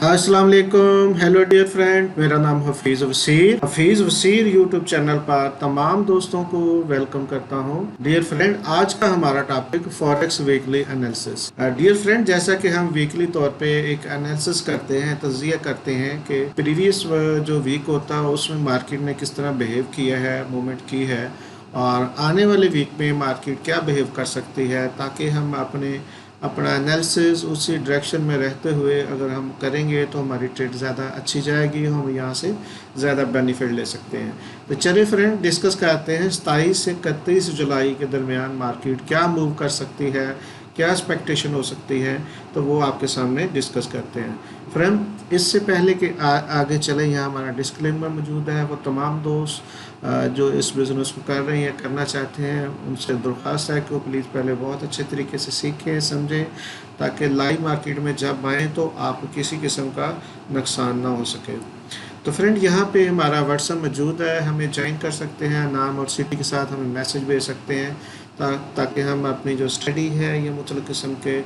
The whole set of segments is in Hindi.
अस्सलाम वालेकुम। हेलो डियर फ्रेंड, मेरा नाम हफीज़ वसीर यूट्यूब चैनल पर तमाम दोस्तों को वेलकम करता हूं। डियर फ्रेंड, आज का हमारा topic forex weekly analysis. Dear friend, जैसा कि हम वीकली तौर पे एक एनालिसिस करते हैं, तज्जिया करते हैं कि प्रीवियस जो वीक होता है उसमें मार्केट ने किस तरह बिहेव किया है, मूवमेंट की है, और आने वाले वीक में मार्केट क्या बिहेव कर सकती है, ताकि हम अपना एनालिसिस उसी डायरेक्शन में रहते हुए अगर हम करेंगे तो हमारी ट्रेड ज़्यादा अच्छी जाएगी, हम यहाँ से ज़्यादा बेनिफिट ले सकते हैं। तो चलिए फ्रेंड, डिस्कस करते हैं 27 से 31 जुलाई के दरमियान मार्केट क्या मूव कर सकती है, क्या एक्सपेक्टेशन हो सकती है, तो वो आपके सामने डिस्कस करते हैं। फ्रेंड, इससे पहले कि आगे चले, यहाँ हमारा डिस्क्लेमर मौजूद है। वो तमाम दोस्त जो इस बिज़नेस को कर रहे हैं, करना चाहते हैं, उनसे दरख्वास्त है कि वो प्लीज़ पहले बहुत अच्छे तरीके से सीखें, समझें, ताकि लाइव मार्केट में जब आएँ तो आपको किसी किस्म का नुकसान ना हो सके। तो फ्रेंड, यहाँ पे हमारा व्हाट्सएप मौजूद है, हमें ज्वाइन कर सकते हैं, नाम और सिटी के साथ हमें मैसेज भेज सकते हैं, ताकि हम अपनी जो स्टडी है या मुख्तलिफ़ किस्म के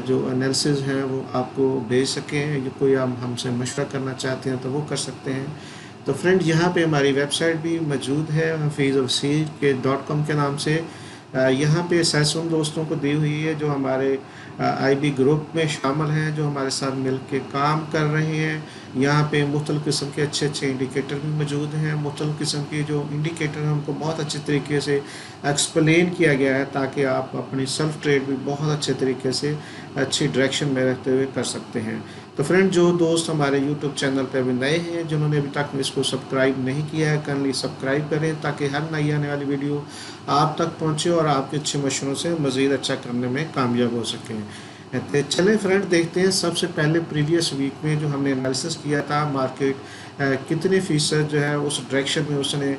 जो एनालिसिस हैं वो आपको भेज सकें। या कोई आप हमसे मशवरा करना चाहते हैं तो वो कर सकते हैं। तो फ्रेंड, यहाँ पे हमारी वेबसाइट भी मौजूद है hafeezofseer.com के नाम से। यहाँ पे सेशन दोस्तों को दी हुई है जो हमारे आईबी ग्रुप में शामिल हैं, जो हमारे साथ मिल के काम कर रहे हैं। यहाँ पे मुख्तलिफ़ किस्म के अच्छे अच्छे इंडिकेटर भी मौजूद हैं। मुख्तलिफ़ किस्म के जो इंडिकेटर हैं उनको बहुत अच्छे तरीके से एक्सप्लेन किया गया है, ताकि आप अपनी सेल्फ ट्रेड भी बहुत अच्छे तरीके से अच्छी डायरेक्शन में रहते हुए कर सकते हैं। तो फ्रेंड, जो दोस्त हमारे यूट्यूब चैनल पर अभी नए हैं, जिन्होंने अभी तक इसको सब्सक्राइब नहीं किया है, काइंडली सब्सक्राइब करें, ताकि हर नई आने वाली वीडियो आप तक पहुँचे और आपके अच्छे मशवरों से मज़ीद अच्छा करने में कामयाब हो सकें। तो चलें फ्रेंड, देखते हैं सबसे पहले प्रीवियस वीक में जो हमने एनालिसिस किया था, मार्केट कितने फ़ीसद जो है उस डायरेक्शन में उसने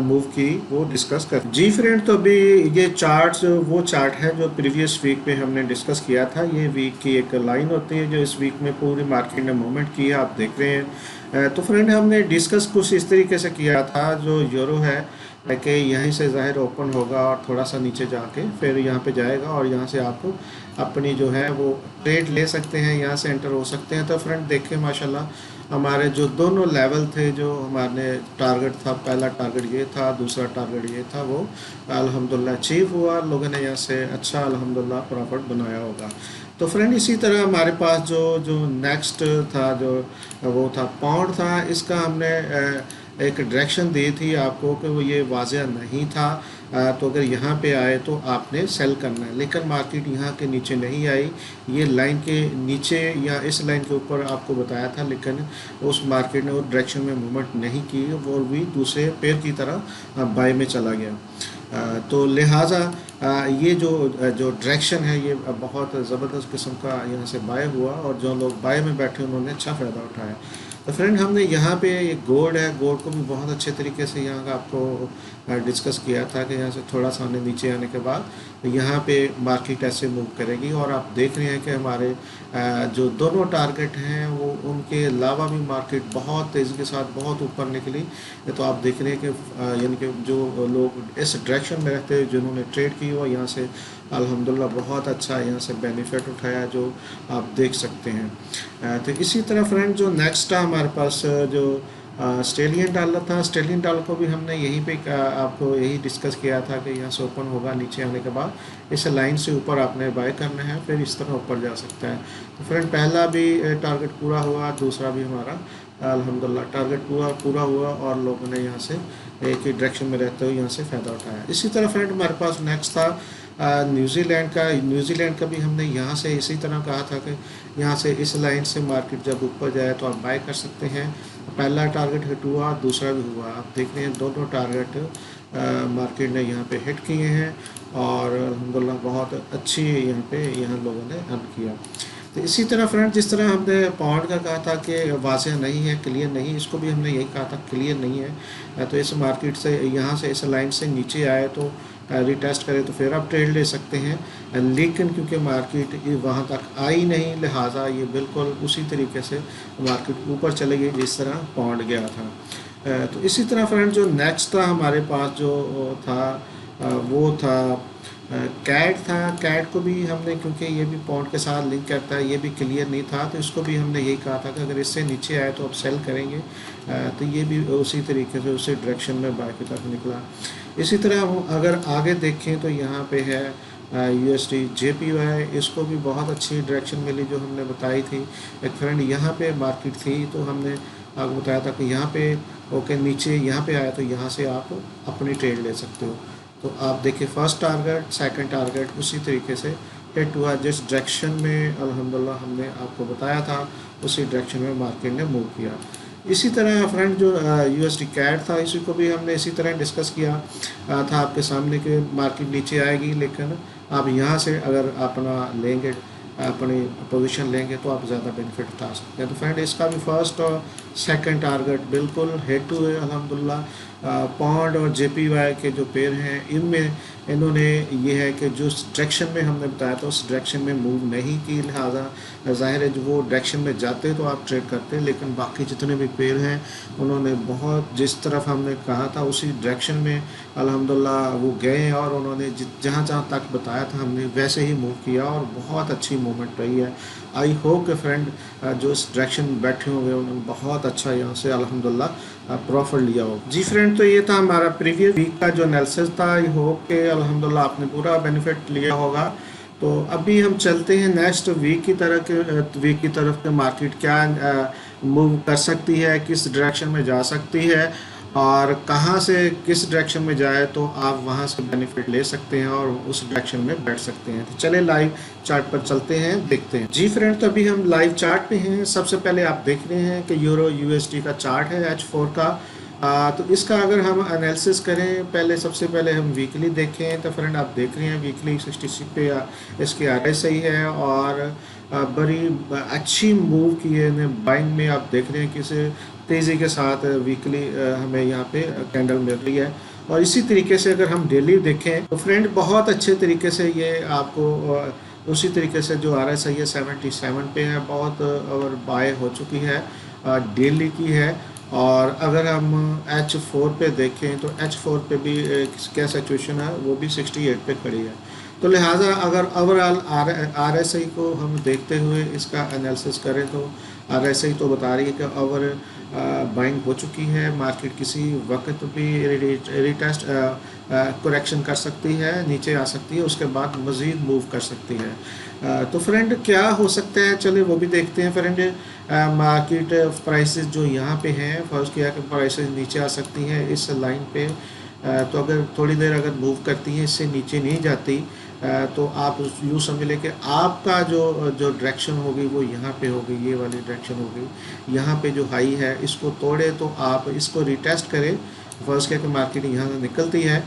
मूव की, वो डिस्कस कर। जी फ्रेंड, तो अभी ये चार्ट वो चार्ट है जो प्रीवियस वीक में हमने डिस्कस किया था। ये वीक की एक लाइन होती है जो इस वीक में पूरी मार्केट ने मूवमेंट की है, आप देख रहे हैं। तो फ्रेंड, हमने डिस्कस कुछ इस तरीके से किया था, जो यूरो है कि यहीं से ज़ाहिर ओपन होगा और थोड़ा सा नीचे जाके फिर यहाँ पे जाएगा, और यहाँ से आप अपनी जो है वो ट्रेड ले सकते हैं, यहाँ से एंटर हो सकते हैं। तो फ्रेंड देखें, माशाल्लाह हमारे जो दोनों लेवल थे, जो हमारे टारगेट था, पहला टारगेट ये था, दूसरा टारगेट ये था, वो अल्हम्दुलिल्लाह अचीव हुआ। लोगों ने यहाँ से अच्छा अल्हम्दुलिल्लाह प्रॉफिट बनाया होगा। तो फ्रेंड, इसी तरह हमारे पास जो नेक्स्ट था, जो वो था पाउंड था, इसका हमने एक डायरेक्शन दी थी आपको कि वो ये वाज़ह नहीं था। तो अगर यहाँ पे आए तो आपने सेल करना है, लेकिन मार्केट यहाँ के नीचे नहीं आई, ये लाइन के नीचे या इस लाइन के ऊपर आपको बताया था, लेकिन उस मार्केट ने उस डायरेक्शन में मूवमेंट नहीं की, वो भी दूसरे पेयर की तरह बाय में चला गया। तो लिहाजा ये जो डायरेक्शन है ये बहुत ज़बरदस्त किस्म का यहाँ से बाय हुआ, और जो लोग बाय में बैठे उन्होंने अच्छा फ़ायदा उठाया। तो फ्रेंड, हमने यहाँ पे ये गोल्ड है, गोल्ड को भी बहुत अच्छे तरीके से यहाँ का आपको डिस्कस किया था कि यहाँ से थोड़ा सा नीचे आने के बाद यहाँ पे मार्केट ऐसे मूव करेगी। और आप देख रहे हैं कि हमारे जो दोनों टारगेट हैं वो उनके अलावा भी मार्केट बहुत तेज़ी के साथ बहुत ऊपर निकली। तो आप देख रहे हैं कि यानी कि जो लोग इस डायरेक्शन में रहते हैं, जिन्होंने ट्रेड की, वो यहाँ से अल्हम्दुलिल्लाह बहुत अच्छा यहाँ से बेनिफिट उठाया, जो आप देख सकते हैं। तो इसी तरह फ्रेंड, जो नेक्स्ट था हमारे पास जो ऑस्ट्रेलियन डॉलर था, ऑस्ट्रेलियन डॉलर को भी हमने यहीं पे आपको यही डिस्कस किया था कि यहाँ से ओपन होगा, नीचे आने के बाद इस लाइन से ऊपर आपने बाय करना है, फिर इस तरह ऊपर जा सकता है। तो फ्रेंड, पहला भी टारगेट पूरा हुआ, दूसरा भी हमारा अल्हम्दुलिल्लाह टारगेट पूरा हुआ, और लोगों ने यहाँ से एक ही डायरेक्शन में रहते हुए यहाँ से फ़ायदा उठाया। इसी तरह फ्रेंड, हमारे पास नेक्स्ट था न्यूजीलैंड का भी हमने यहाँ से इसी तरह कहा था कि यहाँ से इस लाइन से मार्केट जब ऊपर जाए तो आप बाय कर सकते हैं। पहला टारगेट हिट हुआ, दूसरा भी हुआ। आप देख रहे हैं दोनों टारगेट मार्केट ने यहाँ पे हिट किए हैं, और अल्हम्दुलिल्लाह बहुत अच्छी यहाँ लोगों ने अर्न किया। तो इसी तरह फ्रेंड, जिस तरह हमने पाउंड का कहा था कि वाज़ह नहीं है, क्लियर नहीं, इसको भी हमने यही कहा था क्लियर नहीं है। तो इस मार्केट से यहाँ से इस लाइन से नीचे आए तो रिटेस्ट करें तो फिर आप ट्रेड ले सकते हैं, लेकिन क्योंकि मार्केट वहाँ तक आई नहीं, लिहाजा ये बिल्कुल उसी तरीके से मार्केट ऊपर चले गई जिस तरह पाउंड गया था। तो इसी तरह फ्रेंड, जो नेक्स्ट था हमारे पास जो था वो था कैट था, कैट को भी हमने, क्योंकि ये भी पॉन्ड के साथ लिंक करता है, ये भी क्लियर नहीं था, तो इसको भी हमने यही कहा था कि अगर इससे नीचे आए तो अब सेल करेंगे। तो ये भी उसी तरीके से उसी डायरेक्शन में बाय की तरफ निकला। इसी तरह हम अगर आगे देखें तो यहाँ पे है USD JPY, इसको भी बहुत अच्छी डायरेक्शन मिली जो हमने बताई थी। एक फ्रेंड यहाँ पे मार्केट थी तो हमने आपको बताया था कि यहाँ पे ओके नीचे यहाँ पे आया तो यहाँ से आप अपनी ट्रेड ले सकते हो। तो आप देखिए फर्स्ट टारगेट सेकंड टारगेट उसी तरीके से हिट हुआ, जिस डायरेक्शन में अल्हम्दुलिल्लाह हमने आपको बताया था उसी डायरेक्शन में मार्केट ने मूव किया। इसी तरह फ्रेंड जो USD कैट था, इसी को भी हमने इसी तरह डिस्कस किया था आपके सामने कि मार्केट नीचे आएगी, लेकिन आप यहाँ से अगर अपना लेंगे, अपनी पोजीशन लेंगे तो आप ज़्यादा बेनिफिट उठा सकते हैं। तो फ्रेंड इसका भी फर्स्ट और सेकंड टारगेट बिल्कुल हिट हुए अल्हम्दुलिल्लाह। पॉन्ड और JPY के जो पेयर हैं इनमें इन्होंने ये है कि जो डायरेक्शन में हमने बताया था उस डायरेक्शन में मूव नहीं की, लिहाजा ज़ाहिर है जो वो डायरेक्शन में जाते तो आप ट्रेड करते, लेकिन बाकी जितने भी पेयर हैं उन्होंने बहुत जिस तरफ हमने कहा था उसी डायरेक्शन में अल्हम्दुलिल्लाह वो गए और उन्होंने जहाँ जहाँ तक बताया था हमने वैसे ही मूव किया और बहुत अच्छी मूवमेंट रही है। आई होप के फ्रेंड जो इस डायरेक्शन में बैठे होंगे उन्होंने बहुत अच्छा यहाँ से अल्हम्दुलिल्लाह प्रॉफिट लिया हो। जी फ्रेंड, तो ये था हमारा प्रीवियस वीक का जो एनालिसिस था। आई होप के अल्हम्दुलिल्लाह आपने पूरा बेनिफिट लिया होगा। तो अभी हम चलते हैं नेक्स्ट वीक की तरफ के मार्केट क्या मूव कर सकती है, किस डायरेक्शन में जा सकती है और कहाँ से किस डायरेक्शन में जाए तो आप वहाँ से बेनिफिट ले सकते हैं और उस डायरेक्शन में बैठ सकते हैं। तो चले लाइव चार्ट पर चलते हैं, देखते हैं। जी फ्रेंड, तो अभी हम लाइव चार्ट पे हैं। सबसे पहले आप देख रहे हैं कि यूरो USD का चार्ट है H4 का। तो इसका अगर हम एनालिसिस करें, पहले सबसे पहले हम वीकली देखें तो फ्रेंड आप देख रहे हैं वीकली 66 पे इसकी RSI है और बड़ी अच्छी मूव की है बाइंग में। आप देख रहे हैं कि तेज़ी के साथ वीकली हमें यहाँ पे कैंडल मिल रही है। और इसी तरीके से अगर हम डेली देखें तो फ्रेंड बहुत अच्छे तरीके से ये आपको उसी तरीके से जो RSI है 77 पे है, बहुत और बाय हो चुकी है, डेली की है। और अगर हम H4 पे देखें तो H4 पे भी क्या सिचुएशन है, वो भी 68 पे खड़ी है। तो लिहाजा अगर ओवरऑल RSI को हम देखते हुए इसका एनालिसिस करें तो RSI तो बता रही है कि ओवर बाइंग हो चुकी है। मार्केट किसी वक्त भी रिटेस्ट करेक्शन कर सकती है, नीचे आ सकती है, उसके बाद मज़ीद मूव कर सकती है। तो फ्रेंड क्या हो सकता है, चले वो भी देखते हैं। फ्रेंड मार्केट प्राइसेस जो यहाँ पे हैं, फर्स्ट किया कि प्राइसेस नीचे आ सकती हैं इस लाइन पे। तो अगर थोड़ी देर अगर मूव करती हैं, इससे नीचे नहीं जाती, तो आप यूँ समझ लें कि आपका जो डायरेक्शन होगी वो यहाँ पे होगी, ये वाली डायरेक्शन होगी। यहाँ पे जो हाई है इसको तोड़े तो आप इसको रिटेस्ट करें। फर्स्ट क्या कि मार्केट यहाँ से निकलती है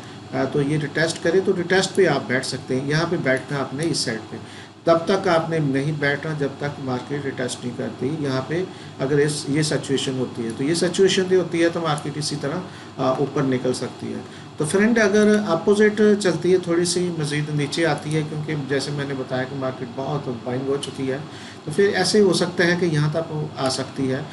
तो ये रिटेस्ट करें तो रिटेस्ट पे आप बैठ सकते हैं। यहाँ पे बैठना आपने इस साइड पे, तब तक आपने नहीं बैठना जब तक मार्केट रिटेस्ट नहीं करती। यहाँ पे अगर ये सिचुएशन होती है तो ये सिचुएशन भी होती है तो मार्केट इसी तरह ऊपर निकल सकती है। तो फ्रेंड अगर अपोजिट चलती है, थोड़ी सी मज़ीद नीचे आती है, क्योंकि जैसे मैंने बताया कि मार्केट बहुत बाइंग हो चुकी है, तो फिर ऐसे हो सकता है कि यहाँ तक आ सकती है,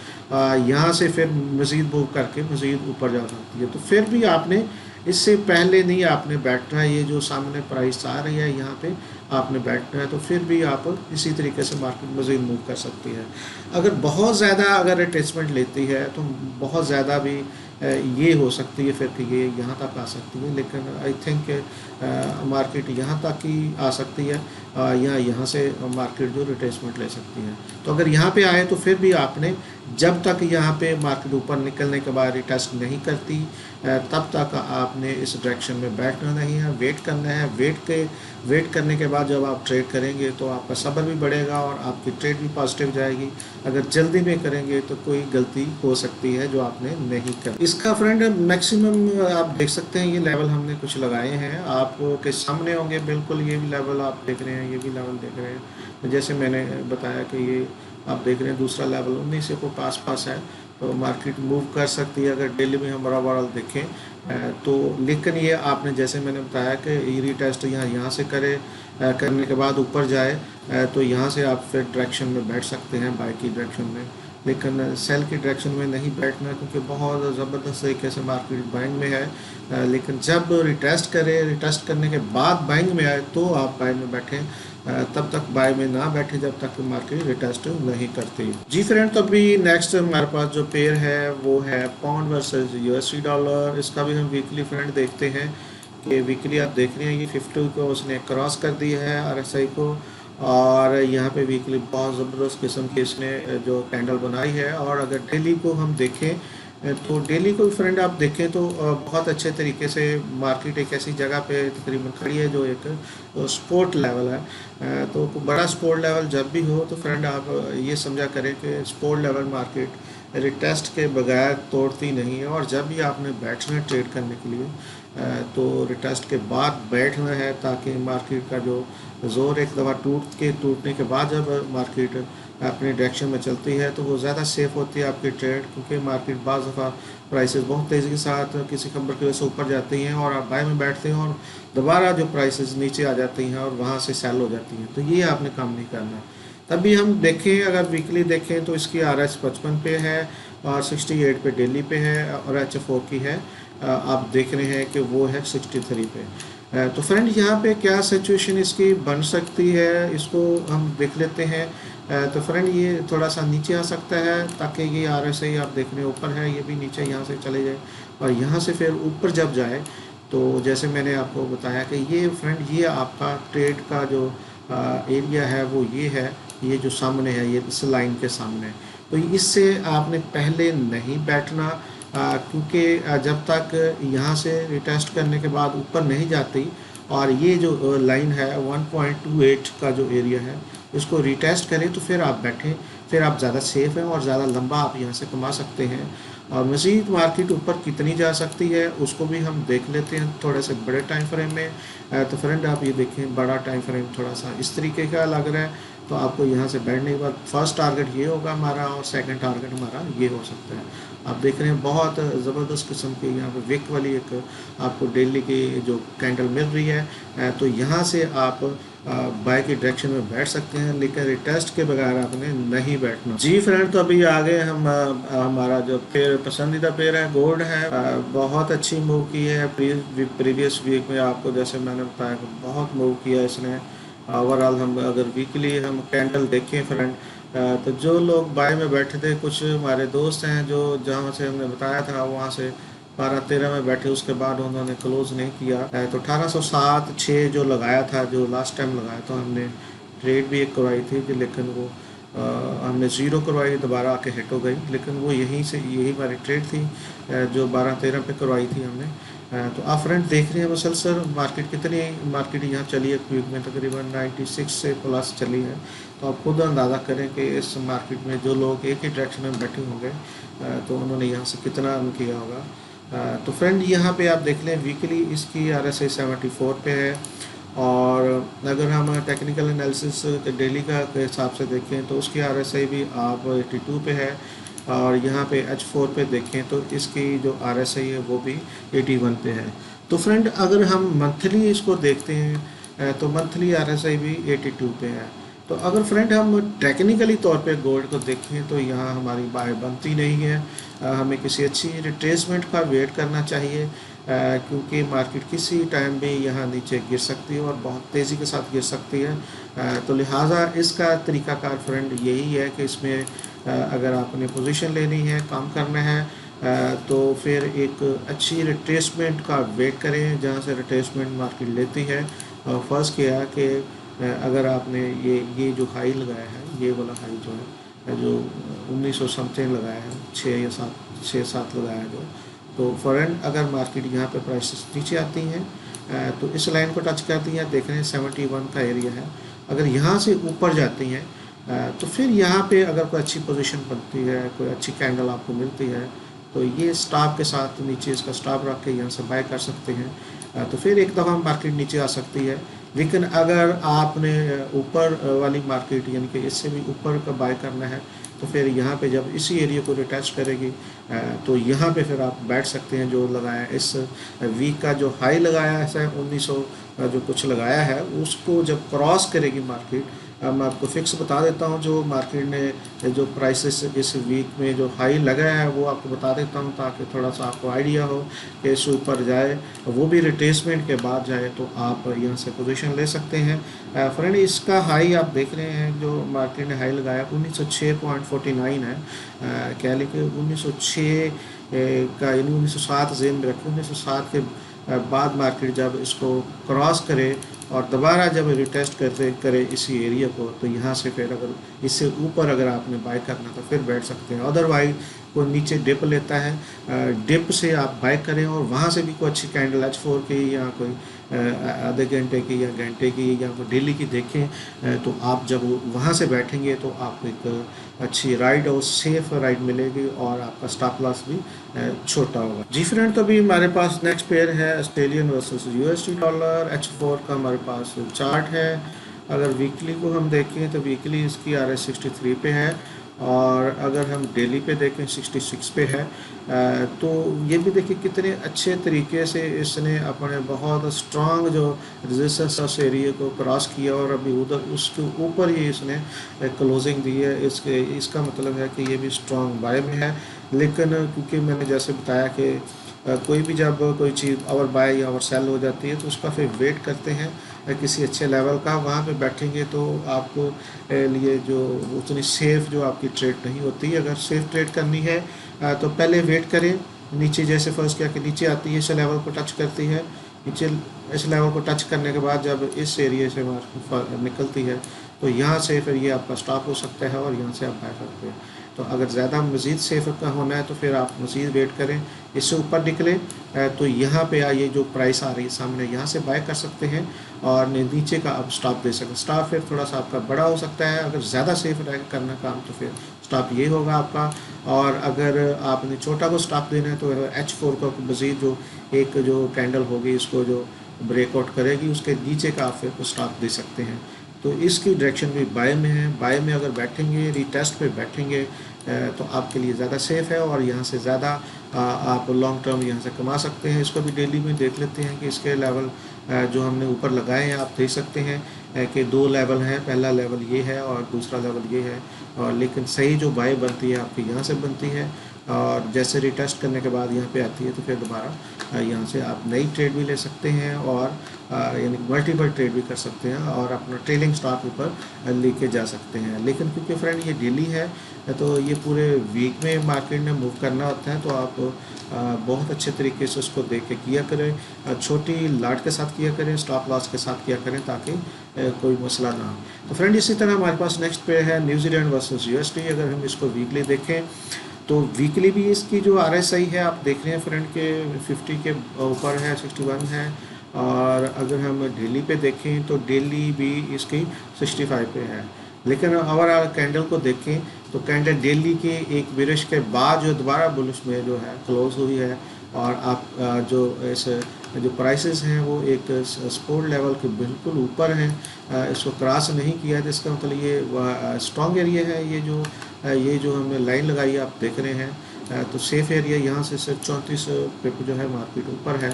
यहाँ से फिर मज़ीद मूव करके मज़ीद ऊपर जा सकती है। तो फिर भी आपने इससे पहले नहीं आपने बैठना है। ये जो सामने प्राइस आ रही है यहाँ पे आपने बैठना है, तो फिर भी आप इसी तरीके से मार्केट मज़ीद मूव कर सकती है। अगर बहुत ज़्यादा अगर रिट्रेसमेंट लेती है तो बहुत ज़्यादा भी ये हो सकती है फिर कि ये यहाँ तक आ सकती है, लेकिन आई थिंक मार्केट यहाँ तक ही आ सकती है या यहाँ से मार्केट जो रिट्रेसमेंट ले सकती है। तो अगर यहाँ पे आए तो फिर भी आपने जब तक यहाँ पे मार्केट ऊपर निकलने के बाद रिटेस्ट नहीं करती तब तक आपने इस डायरेक्शन में बैठना नहीं है, वेट करना है। वेट करने के बाद जब आप ट्रेड करेंगे तो आपका सब्र भी बढ़ेगा और आपकी ट्रेड भी पॉजिटिव जाएगी। अगर जल्दी में करेंगे तो कोई गलती हो सकती है जो आपने नहीं कर। इसका फ्रेंड मैक्सिमम आप देख सकते हैं, ये लेवल हमने कुछ लगाए हैं आपके सामने होंगे बिल्कुल। ये भी लेवल आप देख रहे हैं, ये भी लेवल देख रहे हैं। तो जैसे मैंने बताया कि ये आप देख रहे हैं दूसरा लेवल 19 को पास है, तो मार्केट मूव कर सकती है अगर डेली में हम ओवरऑल देखें तो। लेकिन ये आपने जैसे मैंने बताया कि ये रीटेस्ट यहाँ से करने के बाद ऊपर जाए तो यहाँ से आप फिर डायरेक्शन में बैठ सकते हैं, बाय की डायरेक्शन में। लेकिन सेल की डायरेक्शन में नहीं बैठना, क्योंकि बहुत ज़बरदस्त तरीके से मार्केट बाइंग में है। लेकिन जब रिटेस्ट करे, रिटेस्ट करने के बाद बाइंग में आए तो आप बाइंग में बैठें। तब तक बाय में ना बैठे जब तक मार्केट रिटेस्ट नहीं करती। जी फ्रेंड, तो अभी नेक्स्ट हमारे पास जो पेयर है वो है पाउंड वर्सेस यूएसडी डॉलर। इसका भी हम वीकली फ्रेंड देखते हैं कि वीकली आप देख रहे हैं ये 50 को उसने क्रॉस कर दिया है आरएसआई को, और यहाँ पे वीकली बहुत ज़बरदस्त किस्म की इसने जो कैंडल बनाई है। और अगर डेली को हम देखें तो डेली को फ्रेंड आप देखें तो बहुत अच्छे तरीके से मार्केट एक ऐसी जगह पे तकरीबन खड़ी है जो एक सपोर्ट लेवल है। तो बड़ा सपोर्ट लेवल जब भी हो तो फ्रेंड आप ये समझा करें कि सपोर्ट लेवल मार्केट रिटेस्ट के बगैर तोड़ती नहीं है। और जब भी आपने बैठना है ट्रेड करने के लिए तो रिटेस्ट के बाद बैठना है, ताकि मार्केट का जो ज़ोर एक दफ़ा टूटने के बाद जब मार्केट अपनी डायरेक्शन में चलती है तो वो ज़्यादा सेफ़ होती है आपकी ट्रेड, क्योंकि मार्केट बाज़ दफ़ा प्राइसेस बहुत तेज़ी के साथ किसी खबर की वजह से ऊपर जाती हैं और आप बाय में बैठते हैं और दोबारा जो प्राइसेस नीचे आ जाती हैं और वहाँ से सेल हो जाती हैं। तो ये आपने काम नहीं करना। तभी हम देखें, अगर वीकली देखें तो इसकी RS 55 पे है और 68 पे डेली पे है, और HFO की है आप देख रहे हैं कि वो है 63 पे। तो फ्रेंड यहाँ पे क्या सिचुएशन इसकी बन सकती है इसको हम देख लेते हैं। तो फ्रेंड ये थोड़ा सा नीचे आ सकता है, ताकि ये RSI आप देख रहे हैं ऊपर है, ये भी नीचे यहाँ से चले जाए और यहाँ से फिर ऊपर जब जाए तो जैसे मैंने आपको बताया कि ये फ्रेंड ये आपका ट्रेड का जो एरिया है वो ये है, ये जो सामने है ये इस लाइन के सामने। तो इससे आपने पहले नहीं बैठना, क्योंकि जब तक यहाँ से रिटेस्ट करने के बाद ऊपर नहीं जाती और ये जो लाइन है 1.28 का जो एरिया है इसको रिटेस्ट करें तो फिर आप बैठें, फिर आप ज़्यादा सेफ़ हैं और ज़्यादा लंबा आप यहाँ से कमा सकते हैं। और मज़ीद मार्केट ऊपर कितनी जा सकती है उसको भी हम देख लेते हैं थोड़े से बड़े टाइम फ्रेम में। तो फ्रेंड आप ये देखें, बड़ा टाइम फ्रेम थोड़ा सा इस तरीके का लग रहा है। तो आपको यहाँ से बैठने के बाद फर्स्ट टारगेट ये होगा हमारा और सेकंड टारगेट हमारा ये हो सकता है। आप देख रहे हैं बहुत ज़बरदस्त किस्म की यहाँ पे विक वाली एक आपको डेली की जो कैंडल मिल रही है। तो यहाँ से आप बाय की डायरेक्शन में बैठ सकते हैं, लेकिन रिटेस्ट के बगैर आपने नहीं बैठना। जी फ्रेंड, तो अभी आगे हम हमारा जो पेयर पसंदीदा पेयर है गोल्ड है। बहुत अच्छी मूव की है प्रीवियस वीक में, आपको जैसे मैंने बताया बहुत मूव किया इसने। ओवरऑल हम अगर वीकली हम कैंडल देखें फ्रेंड, तो जो लोग बाय में बैठे थे, कुछ हमारे दोस्त हैं जो जहाँ से हमने बताया था वहाँ से 12-13 में बैठे, उसके बाद उन्होंने क्लोज नहीं किया। तो 1807-6 जो लगाया था, जो लास्ट टाइम लगाया था हमने ट्रेड भी एक करवाई थी, लेकिन वो हमने ज़ीरो करवाई, दोबारा आके हिट हो गई। लेकिन वो यही हमारी ट्रेड थी जो 12-13 पे करवाई थी हमने। तो आप फ्रेंड देख रहे हैं मुसलसल मार्केट यहाँ चली है क्विक में तकरीबन 96 से प्लस चली है। तो आप खुद अंदाज़ा करें कि इस मार्केट में जो लोग एक ही डायरेक्शन में बैठे होंगे तो उन्होंने यहाँ से कितना अर्न किया होगा। तो फ्रेंड यहाँ पे आप देख लें वीकली इसकी RSI 74 पे है, और अगर हम टेक्निकल एनालिसिस डेली का के हिसाब से देखें तो उसकी RSI भी आप 82 पे है, और यहाँ पे H4 पे देखें तो इसकी जो RSI है वो भी 81 पे है। तो फ्रेंड अगर हम मंथली इसको देखते हैं तो मंथली RSI भी 82 पे है। तो अगर फ्रेंड हम टेक्निकली तौर पे गोल्ड को देखें तो यहाँ हमारी बाय बनती नहीं है। हमें किसी अच्छी रिट्रेसमेंट का वेट करना चाहिए, क्योंकि मार्केट किसी टाइम भी यहाँ नीचे गिर सकती है और बहुत तेज़ी के साथ गिर सकती है। तो लिहाजा इसका तरीकाकार फ्रेंड यही है कि इसमें अगर आपने पोजीशन लेनी है, काम करना है, तो फिर एक अच्छी रिट्रेसमेंट का वेट करें जहाँ से रिट्रेसमेंट मार्केट लेती है। फर्स्ट किया कि अगर आपने ये जो हाई लगाया है, ये वाला हाई जो है जो 1900 समथिंग लगाया है, 6 या 7 लगाया है तो फ्रेंड अगर मार्केट यहाँ पे प्राइसेस नीचे आती हैं तो इस लाइन को टच करती हैं, देख रहे हैं 71 का एरिया है। अगर यहाँ से ऊपर जाती हैं तो फिर यहाँ पे अगर कोई अच्छी पोजीशन बनती है, कोई अच्छी कैंडल आपको मिलती है, तो ये स्टॉप के साथ नीचे इसका स्टॉप रख के यहाँ से बाय कर सकते हैं। तो फिर एक दफ़ा मार्केट नीचे आ सकती है। लेकिन अगर आपने ऊपर वाली मार्केट यानी कि इससे भी ऊपर का बाय करना है तो फिर यहाँ पे जब इसी एरिया को रिटेस्ट करेगी तो यहाँ पे फिर आप बैठ सकते हैं। जो लगाया इस वीक का जो हाई लगाया है 1900 जो कुछ लगाया है, उसको जब क्रॉस करेगी मार्केट मैं आपको फिक्स बता देता हूँ जो मार्केट ने जो प्राइसेस इस वीक में जो हाई लगा है वो आपको बता देता हूँ, ताकि थोड़ा सा आपको आइडिया हो कि इससे ऊपर जाए, वो भी रिट्रेसमेंट के बाद जाए तो आप यहाँ से पोजीशन ले सकते हैं। फ्रेंड, इसका हाई आप देख रहे हैं जो मार्केट ने हाई लगाया 1906.49 है। कह लें कि 1906 का, यानी 1907 जेन में रखें, 1907 के बाद मार्केट जब इसको क्रॉस करे और दोबारा जब रिटेस्ट करते करे इसी एरिया को, तो यहाँ से फिर अगर इससे ऊपर अगर आपने बाय करना तो फिर बैठ सकते हैं। अदरवाइज वो नीचे डिप लेता है, डिप से आप बाय करें और वहाँ से भी कोई अच्छी कैंडल H4 की या कोई आधे घंटे की या घंटे की या कोई डेली की देखें, तो आप जब वहाँ से बैठेंगे तो आपको एक अच्छी राइड और सेफ राइड मिलेगी और आपका स्टॉप लॉस भी छोटा होगा। जी फ्रेंड, तो अभी हमारे पास नेक्स्ट पेयर है Australian versus USD dollar. H4 का हमारे पास चार्ट है। अगर वीकली को हम देखें तो वीकली इसकी RS 63 पे है, और अगर हम डेली पे देखें 66 पे है। तो ये भी देखिए कितने अच्छे तरीके से इसने अपने बहुत स्ट्रांग जो रेजिस्टेंस उस एरिया को क्रॉस किया और अभी उधर उसके ऊपर ही इसने क्लोजिंग दी है। इसका मतलब है कि ये भी स्ट्रांग बाय में है। लेकिन क्योंकि मैंने जैसे बताया कि कोई भी जब कोई चीज़ ओवर बाय या ओवर सेल हो जाती है तो उसका फिर वेट करते हैं किसी अच्छे लेवल का, वहाँ पे बैठेंगे तो आपको लिए जो उतनी सेफ जो आपकी ट्रेड नहीं होती। अगर सेफ ट्रेड करनी है तो पहले वेट करें, नीचे जैसे फर्स्ट किया कि नीचे आती है, इस लेवल को टच करती है, नीचे इस लेवल को टच करने के बाद जब इस एरिया से निकलती है तो यहाँ से फिर ये आपका स्टॉप हो सकता है और यहाँ से आप बाय करते हैं। तो अगर ज़्यादा मज़ीद सेफ का होना है तो फिर आप मज़ीद वेट करें, इससे ऊपर निकले तो यहाँ पे आइए जो प्राइस आ रही है सामने, यहाँ से बाय कर सकते हैं और नीचे का आप स्टॉप दे सकते हैं। स्टॉप फिर थोड़ा सा आपका बड़ा हो सकता है, अगर ज़्यादा सेफ करना काम तो फिर स्टॉप ये होगा आपका। और अगर आपने छोटा को स्टॉप देना है तो H4 का मज़ीद जो एक जो कैंडल होगी इसको जो ब्रेकआउट करेगी उसके नीचे का आप फिर स्टॉप दे सकते हैं। तो इसकी डायरेक्शन भी बाय में है। बाय में अगर बैठेंगे, रीटेस्ट पे बैठेंगे तो आपके लिए ज़्यादा सेफ़ है और यहाँ से ज़्यादा आप लॉन्ग टर्म यहाँ से कमा सकते हैं। इसको भी डेली में देख लेते हैं कि इसके लेवल जो हमने ऊपर लगाए हैं आप देख सकते हैं कि दो लेवल हैं, पहला लेवल ये है और दूसरा लेवल ये है। और लेकिन सही जो बाय बनती है आपकी यहाँ से बनती है, और जैसे रिटेस्ट करने के बाद यहाँ पे आती है तो फिर दोबारा यहाँ से आप नई ट्रेड भी ले सकते हैं और यानी मल्टीपल ट्रेड भी कर सकते हैं और अपना ट्रेलिंग स्टॉक ऊपर लेके जा सकते हैं। लेकिन क्योंकि फ्रेंड ये डेली है तो ये पूरे वीक में मार्केट में मूव करना होता है, तो आप बहुत अच्छे तरीके से उसको देख के किया करें, छोटी लाट के साथ किया करें, स्टॉप लॉस के साथ किया करें ताकि कोई मसला ना हो। तो फ्रेंड इसी तरह हमारे पास नेक्स्ट पे है न्यूजीलैंड वर्सेस USD। अगर हम इसको वीकली देखें तो वीकली भी इसकी जो RSI है आप देख रहे हैं फ्रेंड के 50 के ऊपर है, 61 है। और अगर हम डेली पे देखें तो डेली भी इसकी 65 पे है। लेकिन ओवरऑल कैंडल को देखें तो कैंडल डेली के एक बिरिश के बाद जो दोबारा बुलिश में जो है क्लोज हुई है और आप जो इस जो प्राइसेस हैं वो एक सपोर्ट लेवल के बिल्कुल ऊपर हैं, इसको क्रॉस नहीं किया है। जिसका मतलब ये स्ट्रॉन्ग एरिया है। ये जो हमने लाइन लगाई आप देख रहे हैं, तो सेफ एरिया यहाँ से सिर्फ 34 पे जो है मार्केट ऊपर है।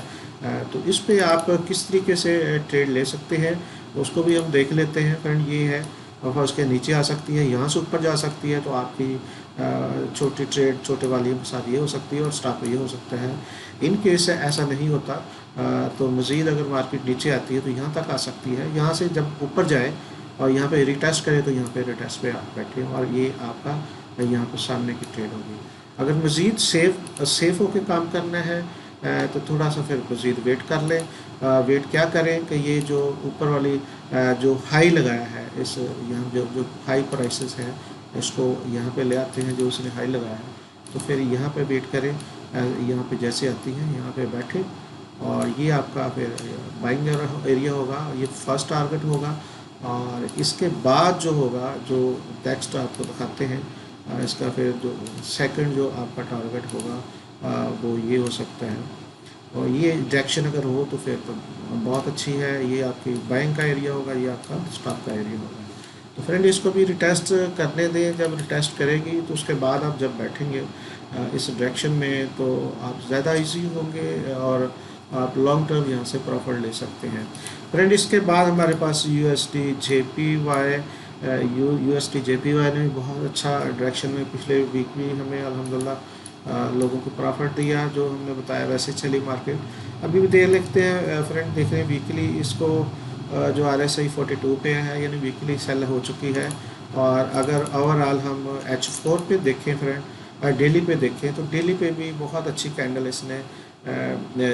तो इस पे आप किस तरीके से ट्रेड ले सकते हैं उसको भी हम देख लेते हैं फ्रेंड। ये है और उसके नीचे आ सकती है, यहाँ से ऊपर जा सकती है, तो आपकी छोटी ट्रेड छोटे वॉल्यूम के साथ ये हो सकती है और स्टॉप ये हो सकता है। इन केस ऐसा नहीं होता तो मज़ीद अगर मार्केट नीचे आती है तो यहाँ तक आ सकती है। यहाँ से जब ऊपर जाए और यहाँ पे रिटेस्ट करे तो यहाँ पे रिटेस्ट पे आप बैठे और ये आपका यहाँ पे सामने की ट्रेड होगी। अगर मज़ीद सेफ होकर काम करना है तो थोड़ा सा फिर मज़ीद वेट कर लें। वेट क्या करें कि ये जो ऊपर वाली जो हाई लगाया है इस यहाँ जो हाई प्राइसेस हैं इसको यहाँ पे ले आते हैं जो उसने हाई लगाया है, तो फिर यहाँ पे वेट करें। यहाँ पे जैसे आती है यहाँ पे बैठे और ये आपका फिर बाइंग एरिया होगा, ये फर्स्ट टारगेट होगा। और इसके बाद जो होगा जो नेक्स्ट आपको दिखाते हैं इसका फिर जो सेकंड जो आपका टारगेट होगा वो ये हो सकता है। और ये डायरेक्शन अगर हो तो फिर तो बहुत अच्छी है, ये आपकी बाइंग का एरिया होगा, ये आपका स्टॉप का एरिया होगा। तो फ्रेंड इसको भी रिटेस्ट करने दें। जब रिटेस्ट करेगी तो उसके बाद आप जब बैठेंगे इस डायरेक्शन में तो आप ज़्यादा इजी होंगे और आप लॉन्ग टर्म यहाँ से प्रॉफिट ले सकते हैं। फ्रेंड इसके बाद हमारे पास USD JPY USD JPY ने भी बहुत अच्छा डायरेक्शन में पिछले वीक भी हमें अल्हम्दुलिल्लाह लोगों को प्रॉफिट दिया, जो हमने बताया वैसे चली मार्केट। अभी भी देख लेते हैं फ्रेंड, देख रहे हैं वीकली इसको जो RSI 42 पे है, यानी वीकली सेल हो चुकी है। और अगर ओवरऑल हम H4 पे देखें फ्रेंड, डेली पे देखें तो डेली पे भी बहुत अच्छी कैंडल इसने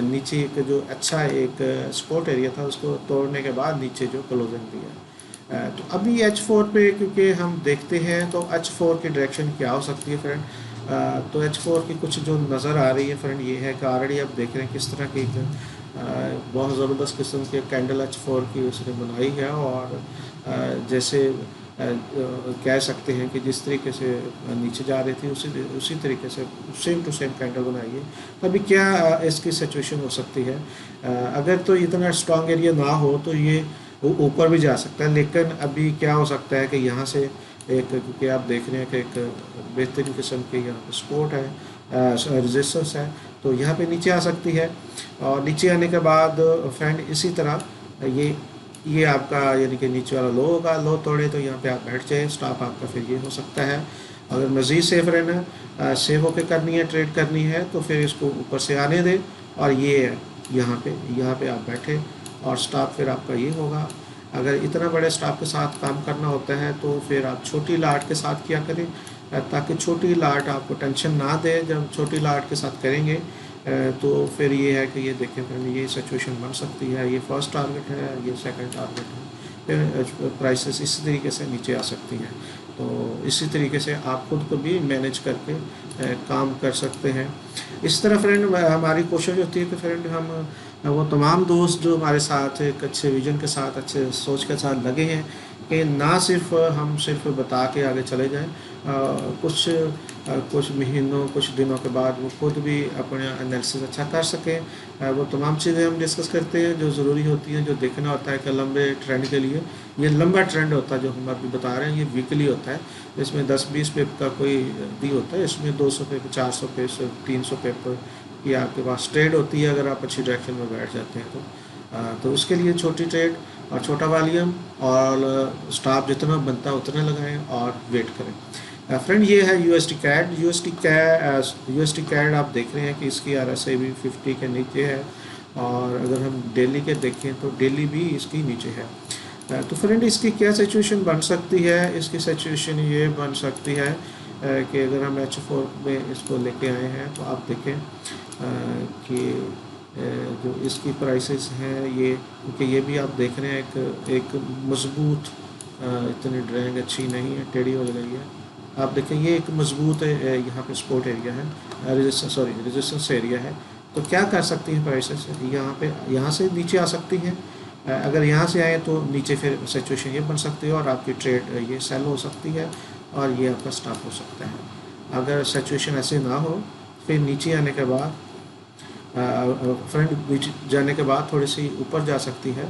नीचे एक जो अच्छा एक सपोर्ट एरिया था उसको तोड़ने के बाद नीचे जो क्लोजिंग दिया। तो अभी H4 पे क्योंकि हम देखते हैं तो H4 की डायरेक्शन क्या हो सकती है फ्रेंड। तो H4 की कुछ जो नज़र आ रही है फ्रेंड ये है कि ऑलरेडी आप देख रहे हैं किस तरह की बहुत ज़बरदस्त किस्म के कैंडल H4 की उसने बनाई है। और जैसे कह सकते हैं कि जिस तरीके से नीचे जा रही थी उसी तरीके से सेम टू सेम कैंडल बनाई है। तो अभी क्या इसकी सिचुएशन हो सकती है, अगर तो इतना स्ट्रॉन्ग एरिया ना हो तो ये ऊपर भी जा सकता है। लेकिन अभी क्या हो सकता है कि यहाँ से एक, क्योंकि आप देख रहे हैं कि एक बेहतरीन किस्म के यहाँ पे सपोर्ट है, रेजिस्टेंस है, तो यहाँ पे नीचे आ सकती है। और नीचे आने के बाद फ्रेंड इसी तरह ये आपका यानी कि नीचे वाला लो होगा, लो तोड़े तो यहाँ पे आप बैठ जाए, स्टॉप आपका फिर ये हो सकता है। अगर मज़ीद सेफ रहना, सेफ होकर करनी है, ट्रेड करनी है, तो फिर इसको ऊपर से आने दें और ये यहाँ पे आप बैठे और स्टॉप फिर आपका ये होगा। अगर इतना बड़े स्टॉप के साथ काम करना होता है तो फिर आप छोटी लाट के साथ क्या करें, ताकि छोटी लाट आपको टेंशन ना दे। जब छोटी लाट के साथ करेंगे तो फिर ये है कि ये देखें फ्रेंड, ये सिचुएशन बन सकती है, ये फर्स्ट टारगेट है, ये सेकंड टारगेट है, फिर प्राइसेस इसी तरीके से नीचे आ सकती हैं। तो इसी तरीके से आप खुद को भी मैनेज करके काम कर सकते हैं। इस तरह फ्रेंड हमारी कोशिश होती है कि फ्रेंड हम वो तमाम दोस्त जो हमारे साथ एक अच्छे विजन के साथ, अच्छे सोच के साथ लगे हैं, कि ना सिर्फ हम सिर्फ बता के आगे चले जाएं, कुछ महीनों कुछ दिनों के बाद वो खुद भी अपना एनालिसिस अच्छा कर सकें। वो तमाम चीज़ें हम डिस्कस करते हैं जो ज़रूरी होती हैं, जो देखना होता है कि लंबे ट्रेंड के लिए। ये लंबा ट्रेंड होता है जो हम अभी बता रहे हैं, ये वीकली होता है, इसमें 10-20 पेप का कोई दी होता है, इसमें 200 पेप, 400 पेप, 300 पेप की आपके पास ट्रेड होती है अगर आप अच्छी डायरेक्शन में बैठ जाते हैं तो उसके लिए छोटी ट्रेड और छोटा वॉल्यूम और स्टॉप जितना बनता है उतना लगाएं और वेट करें। फ्रेंड ये है यूएसडी कैड आप देख रहे हैं कि इसकी RSI भी 50 के नीचे है। और अगर हम डेली के देखें तो डेली भी इसकी नीचे है। तो फ्रेंड इसकी क्या सिचुएशन बन सकती है, इसकी सिचुएशन ये बन सकती है कि अगर हम H4 में इसको लेके आए हैं तो आप देखें कि जो इसकी प्राइसेस हैं ये, क्योंकि ये भी आप देख रहे हैं एक मज़बूत, इतनी ड्रैग अच्छी नहीं है, टेढ़ी हो गई है। आप देखें ये एक मज़बूत यहाँ पे सपोर्ट एरिया है, रेजिस्टेंस एरिया है। तो क्या कर सकती हैं प्राइसेस, यहाँ से नीचे आ सकती हैं। अगर यहाँ से आए तो नीचे फिर सिचुएशन ये बन सकती है और आपकी ट्रेड ये सेल हो सकती है और ये आपका स्टॉप हो सकता है। अगर सिचुएशन ऐसे ना हो फिर नीचे आने के बाद फ्रेंड नीचे जाने के बाद थोड़ी सी ऊपर जा सकती है,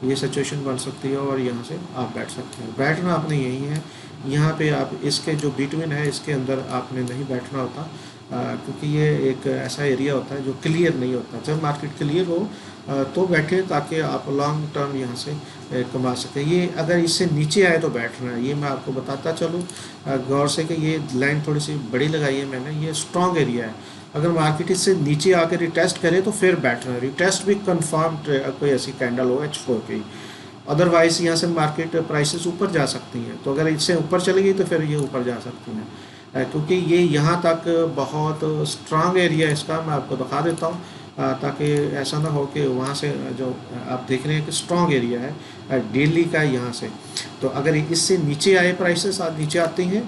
ये सिचुएशन बन सकती है और यहाँ से आप बैठ सकते हैं। बैठना आपने यही है, यहाँ पे आप इसके जो बिटवीन है इसके अंदर आपने नहीं बैठना होता, क्योंकि ये एक ऐसा एरिया होता है जो क्लियर नहीं होता। जब मार्केट क्लियर हो तो बैठे ताकि आप लॉन्ग टर्म यहाँ से कमा सकें। ये अगर इससे नीचे आए तो बैठना है, ये मैं आपको बताता चलूँ गौर से कि ये लाइन थोड़ी सी बड़ी लगाई है मैंने, ये स्ट्रॉन्ग एरिया है। अगर मार्केट इससे नीचे आकर रिटेस्ट करे तो फिर बैठना है, रिटेस्ट भी कंफर्म कोई ऐसी कैंडल हो H4 की, अदरवाइज यहाँ से मार्केट प्राइसेस ऊपर जा सकती हैं। तो अगर इससे ऊपर चली गई तो फिर ये ऊपर जा सकती हैं, क्योंकि ये यहाँ तक बहुत स्ट्रांग एरिया है इसका। मैं आपको दिखा देता हूँ ताकि ऐसा ना हो कि वहाँ से जो आप देख रहे हैं कि स्ट्रांग एरिया है डेली का यहाँ से। तो अगर इससे नीचे आए प्राइसेस नीचे आती हैं,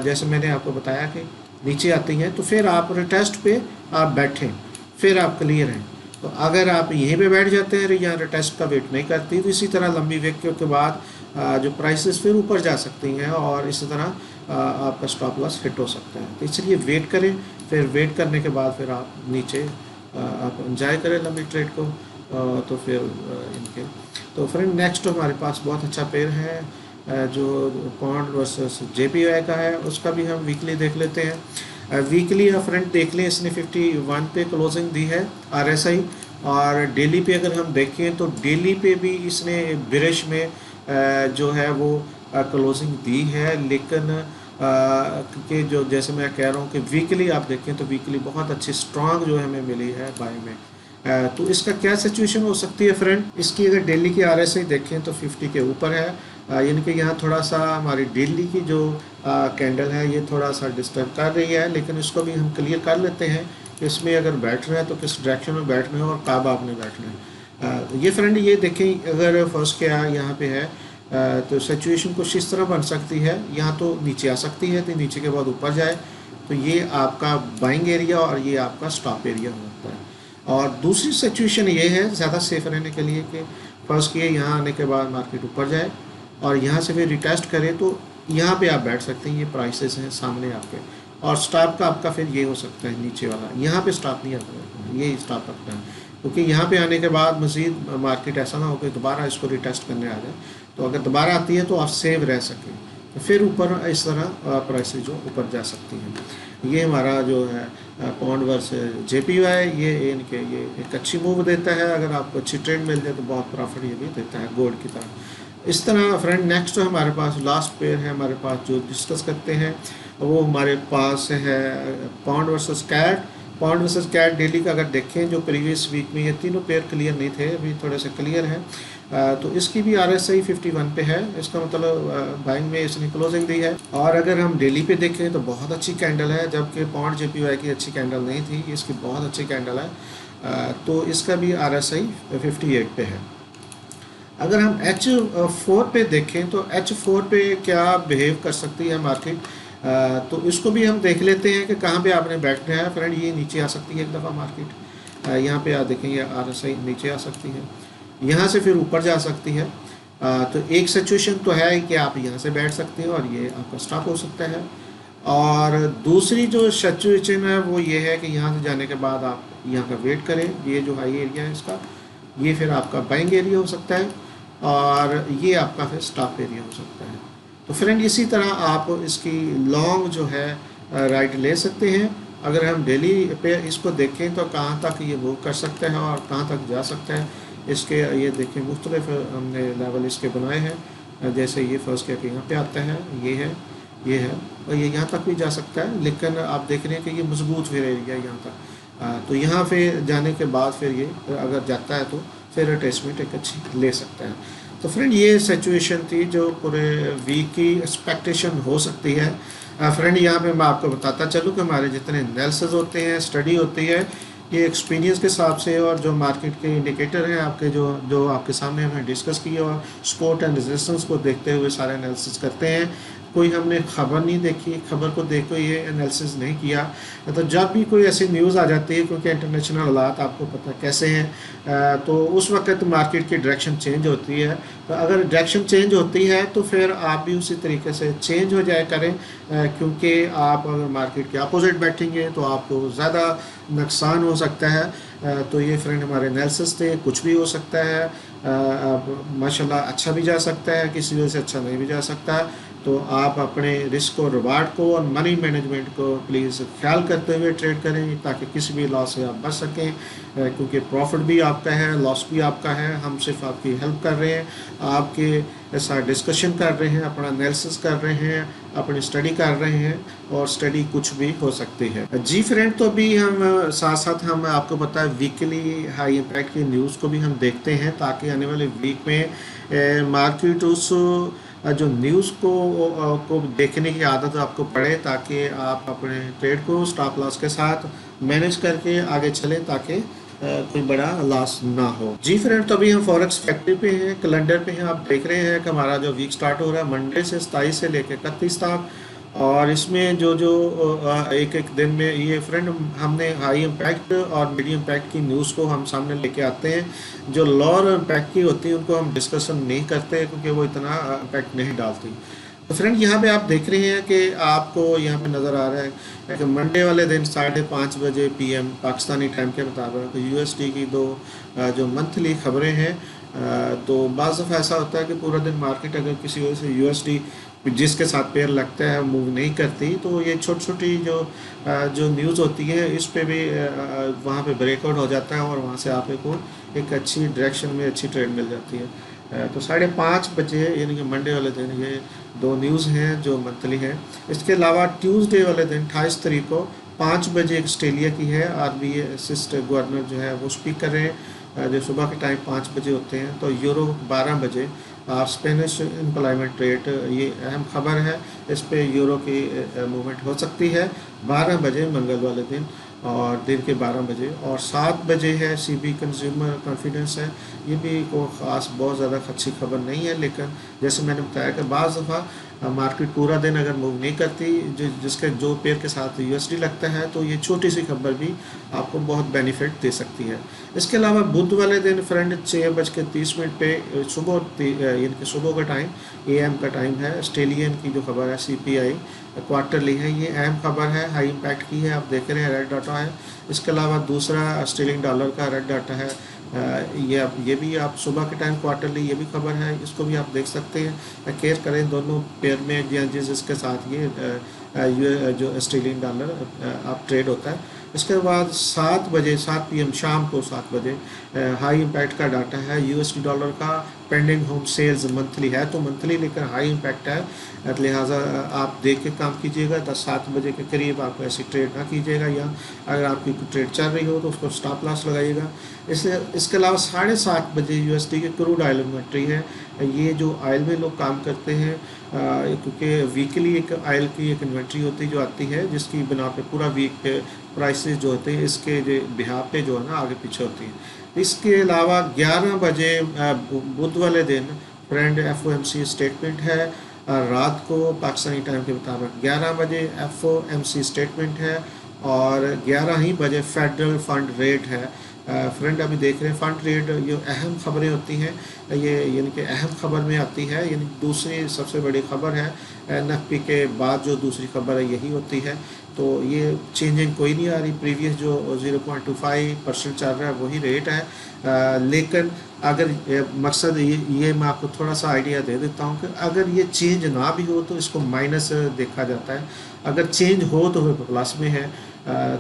जैसे मैंने आपको बताया कि नीचे आती हैं, तो फिर आप रिटेस्ट पे आप बैठें, फिर आप क्लियर हैं। तो अगर आप यहीं पे बैठ जाते हैं या रिटेस्ट का वेट नहीं करती तो इसी तरह लंबी वेट के बाद जो प्राइसेस फिर ऊपर जा सकती हैं और इसी तरह आपका स्टॉप लॉस हिट हो सकता है। तो इसलिए वेट करें, फिर वेट करने के बाद फिर आप नीचे आप एंजॉय करें लंबी ट्रेड को। तो फिर इनके तो फ्रेंड नेक्स्ट हमारे पास बहुत अच्छा पेयर है जो पॉन्ड वर्सेस JPY का है, उसका भी हम वीकली देख लेते हैं। वीकली फ्रेंड देख लें, इसने 51 पे क्लोजिंग दी है RSI। और डेली पे अगर हम देखें तो डेली पे भी इसने बिरिश में जो है वो क्लोजिंग दी है, लेकिन क्योंकि जो जैसे मैं कह रहा हूँ कि वीकली आप देखें तो वीकली बहुत अच्छी स्ट्रांग जो हमें मिली है बाय में। तो इसका क्या सिचुएशन हो सकती है फ्रेंड, इसकी अगर डेली की आरएसआई देखें तो 50 के ऊपर है, यानी कि यहाँ थोड़ा सा हमारी डेली की जो कैंडल है ये थोड़ा सा डिस्टर्ब कर रही है, लेकिन इसको भी हम क्लियर कर लेते हैं कि इसमें अगर बैठ रहे हैं तो किस डायरेक्शन में बैठना है और कब आपने बैठना है। ये फ्रेंड ये देखें, अगर फर्स्ट क्या यहाँ पे है तो सिचुएशन कुछ इस तरह बन सकती है, यहाँ तो नीचे आ सकती है तो नीचे के बाद ऊपर जाए, तो ये आपका बाइंग एरिया और ये आपका स्टॉप एरिया होता है। और दूसरी सिचुएशन ये है ज़्यादा सेफ रहने के लिए कि फर्स्ट ये यहाँ आने के बाद मार्केट ऊपर जाए और यहाँ से फिर रिटेस्ट करे तो यहाँ पे आप बैठ सकते हैं, ये प्राइसेस हैं सामने आपके, और स्टॉप का आपका फिर ये हो सकता है नीचे वाला, यहाँ पे स्टॉप नहीं आता, ये स्टॉप रखना है, क्योंकि यहाँ पे आने के बाद मज़ीद मार्केट ऐसा ना हो कि दोबारा इसको रिटेस्ट करने आ जाए, तो अगर दोबारा आती है तो आप सेव रह सकें, तो फिर ऊपर इस तरह प्राइसेस जो ऊपर जा सकती हैं। ये हमारा जो है पॉन्ड वर्सेस जेपीवाई, ये इनके ये एक अच्छी मूव देता है, अगर आपको अच्छी ट्रेड मिल जाए तो बहुत प्रॉफिट ये भी देता है गोल्ड की तरह। इस तरह फ्रेंड नेक्स्ट हमारे पास लास्ट पेयर है हमारे पास जो डिस्कस करते हैं, वो हमारे पास है pound versus CAD. Pound versus CAD daily का अगर देखें जो प्रीवियस वीक में ये तीनों पेयर क्लियर नहीं थे, अभी थोड़े से क्लियर हैं, तो इसकी भी आरएसआई 51 पे है, इसका मतलब बाइंग में इसने क्लोजिंग दी है। और अगर हम डेली पे देखें तो बहुत अच्छी कैंडल है, जबकि पॉन्ड जेपीवाई की अच्छी कैंडल नहीं थी, इसकी बहुत अच्छी कैंडल है, तो इसका भी आरएसआई 58 पे है। अगर हम H4 पे देखें तो H4 पे क्या बिहेव कर सकती है मार्केट, तो इसको भी हम देख लेते हैं कि कहाँ पे आपने बैठना है फ्रेंड। ये नीचे आ सकती है एक दफ़ा मार्केट, यहाँ पे आप देखेंगे आरएसआई नीचे आ सकती है, यहाँ से फिर ऊपर जा सकती है, तो एक सिचुएशन तो है कि आप यहाँ से बैठ सकते हैं और ये आपका स्टॉप हो सकता है। और दूसरी जो सिचुएशन है वो ये है कि यहाँ से जाने के बाद आप यहाँ का वेट करें, ये जो हाई एरिया है इसका, ये फिर आपका बाइंग एरिया हो सकता है और ये आपका फिर स्टॉप एरिया हो सकता है। तो फ्रेंड इसी तरह आप इसकी लॉन्ग जो है राइट ले सकते हैं। अगर हम डेली पे इसको देखें तो कहाँ तक ये मूव कर सकता है और कहाँ तक जा सकता है, इसके ये देखें मुख्तलिफ हमने लेवल इसके बनाए हैं, जैसे ये फर्स्ट क्या यहाँ पे आता है, ये है और ये यहाँ तक भी जा सकता है, लेकिन आप देख रहे हैं कि ये मजबूत फिर एरिया यहाँ तक, तो यहाँ पे जाने के बाद फिर ये अगर जाता है तो फिर अटैचमेंट एक अच्छी ले सकता है। तो फ्रेंड ये सिचुएशन थी जो पूरे वीक की एक्सपेक्टेशन हो सकती है। फ्रेंड यहाँ पे मैं आपको बताता चलूँ कि हमारे जितने एनालिसिस होते हैं, स्टडी होती है, ये एक्सपीरियंस के हिसाब से और जो मार्केट के इंडिकेटर हैं आपके जो आपके सामने हमने डिस्कस किए और सपोर्ट एंड रेजिस्टेंस को देखते हुए सारे एनालिसिस करते हैं। कोई हमने खबर नहीं देखी, खबर को देख कर ये एनालिसिस नहीं किया। तो जब भी कोई ऐसी न्यूज़ आ जाती है, क्योंकि इंटरनेशनल हालात आपको पता कैसे हैं, तो उस वक्त मार्केट की डायरेक्शन चेंज होती है। तो अगर डायरेक्शन चेंज होती है तो फिर आप भी उसी तरीके से चेंज हो जाया करें, क्योंकि आप अगर मार्केट के अपोजिट बैठेंगे तो आपको ज़्यादा नुकसान हो सकता है। तो ये फ्रेंड हमारे एनालिसिस थे, कुछ भी हो सकता है, माशाल्लाह अच्छा भी जा सकता है, किसी वजह से अच्छा नहीं भी जा सकता है। तो आप अपने रिस्क और रिवार्ड को और मनी मैनेजमेंट को प्लीज़ ख्याल करते हुए ट्रेड करें, ताकि किसी भी लॉस से आप बच सकें, क्योंकि प्रॉफिट भी आपका है, लॉस भी आपका है। हम सिर्फ आपकी हेल्प कर रहे हैं, आपके साथ डिस्कशन कर रहे हैं, अपना एनालिसिस कर रहे हैं, अपनी स्टडी कर रहे हैं, और स्टडी कुछ भी हो सकती है। जी फ्रेंड, तो अभी हम साथ साथ हम आपको पता है वीकली हाई इम्पैक्ट की न्यूज़ को भी हम देखते हैं, ताकि आने वाले वीक में मार्केट उस जो न्यूज़ को देखने की आदत आपको पड़े, ताकि आप अपने ट्रेड को स्टॉप लॉस के साथ मैनेज करके आगे चलें, ताकि कोई बड़ा लॉस ना हो। जी फ्रेंड, तो अभी हम फॉरेक्स फैक्ट्री पे हैं, कैलेंडर पे हैं। आप देख रहे हैं कि हमारा जो वीक स्टार्ट हो रहा है मंडे से 27 से लेकर 31 तक, और इसमें जो एक एक दिन में ये फ्रेंड हमने हाई इम्पैक्ट और मीडियम इम्पैक्ट की न्यूज़ को हम सामने लेके आते हैं। जो लोअर इम्पैक्ट की होती है उनको हम डिस्कशन नहीं करते, क्योंकि वो इतना इम्पैक्ट नहीं डालती। तो फ्रेंड यहाँ पे आप देख रहे हैं कि आपको यहाँ पे नज़र आ रहा है कि मंडे वाले दिन 5:30 बजे PM पाकिस्तानी टाइम के मुताबिक USD की दो जो मंथली खबरें हैं, तो बाज़ दफ़ा ऐसा होता है कि पूरा दिन मार्केट अगर किसी वजह से USD जिसके साथ पेयर लगता है मूव नहीं करती, तो ये छोटी छोटी जो न्यूज़ होती है इस पे भी वहाँ पे ब्रेकआउट हो जाता है और वहाँ से आपको एक अच्छी डायरेक्शन में अच्छी ट्रेड मिल जाती है। तो 5:30 बजे यानी कि मंडे वाले दिन ये दो न्यूज़ हैं जो मंथली हैं। इसके अलावा ट्यूसडे वाले दिन 28 तारीख को 5 बजे ऑस्ट्रेलिया की है, आरबीआई असिस्टेंट गवर्नर जो है वो स्पीक कर रहे हैं, जो सुबह के टाइम 5 बजे होते हैं। तो यूरो 12 बजे स्पेनिश एम्प्लॉयमेंट रेट, ये अहम खबर है, इस पे यूरो की मूवमेंट हो सकती है 12 बजे मंगल वाले दिन और दिन के 12 बजे। और 7 बजे है सीबी कंज्यूमर कॉन्फिडेंस है, ये भी को ख़ास बहुत ज़्यादा अच्छी खबर नहीं है, लेकिन जैसे मैंने बताया कि बाज़ दफ़ा मार्केट पूरा दिन अगर मूव नहीं करती, जिसके जो पेयर के साथ यूएसडी लगता है, तो ये छोटी सी खबर भी आपको बहुत बेनिफिट दे सकती है। इसके अलावा बुध वाले दिन फ्रेंड 6:30 पे सुबह यानी कि सुबह का टाइम एएम का टाइम है, ऑस्ट्रेलियन की जो खबर है सीपीआई क्वार्टरली है, ये अहम खबर है, हाई इम्पैक्ट की है, आप देख रहे हैं रेड डाटा है। इसके अलावा दूसरा ऑस्ट्रेलियन डॉलर का रेड डाटा है, ये भी आप सुबह के टाइम क्वार्टरली ये भी खबर है, इसको भी आप देख सकते हैं। केयर करें दोनों पेयर में या जिसके साथ ये जो ऑस्ट्रेलियन डॉलर आप ट्रेड होता है। इसके बाद 7 बजे 7 PM शाम को 7 बजे हाई इम्पैक्ट का डाटा है यूएसडी डॉलर का, पेंडिंग होम सेल्स मंथली है, तो मंथली लेकर हाई इम्पैक्ट है, लिहाजा आप देख के काम कीजिएगा। 7 बजे के करीब आप ऐसी ट्रेड ना कीजिएगा, या अगर आपकी ट्रेड चल रही हो तो उसको स्टॉप लॉस लगाइएगा। इसलिए इसके अलावा 7:30 बजे यूएसडी की क्रूड ऑयल इन्वेंट्री है, ये जो ऑयल में लोग काम करते हैं, क्योंकि वीकली एक ऑयल की एक इन्वेंट्री होती है जो आती है, जिसकी बिना पे पूरा वीक पे प्राइसेस जो होते हैं इसके जो बिहार पे जो है ना आगे पीछे होती है। इसके अलावा 11 बजे बुध वाले दिन फ्रेंड एफओएमसी स्टेटमेंट है, रात को पाकिस्तानी टाइम के मुताबिक 11 बजे एफओएमसी स्टेटमेंट है, और 11 ही बजे फेडरल फंड रेट है। फ्रेंड अभी देख रहे हैं फंड रेट, ये अहम खबरें होती हैं, ये यानी कि अहम खबर में आती है, यानी दूसरी सबसे बड़ी खबर है एनएफपी के बाद जो दूसरी खबर है यही होती है। तो ये चेंजिंग कोई नहीं आ रही, प्रीवियस जो 0.25% चल रहा है वही रेट है। लेकिन अगर मकसद ये मैं आपको थोड़ा सा आइडिया दे देता हूँ कि अगर ये चेंज ना भी हो तो इसको माइनस देखा जाता है, अगर चेंज हो तो फिर प्लस में है।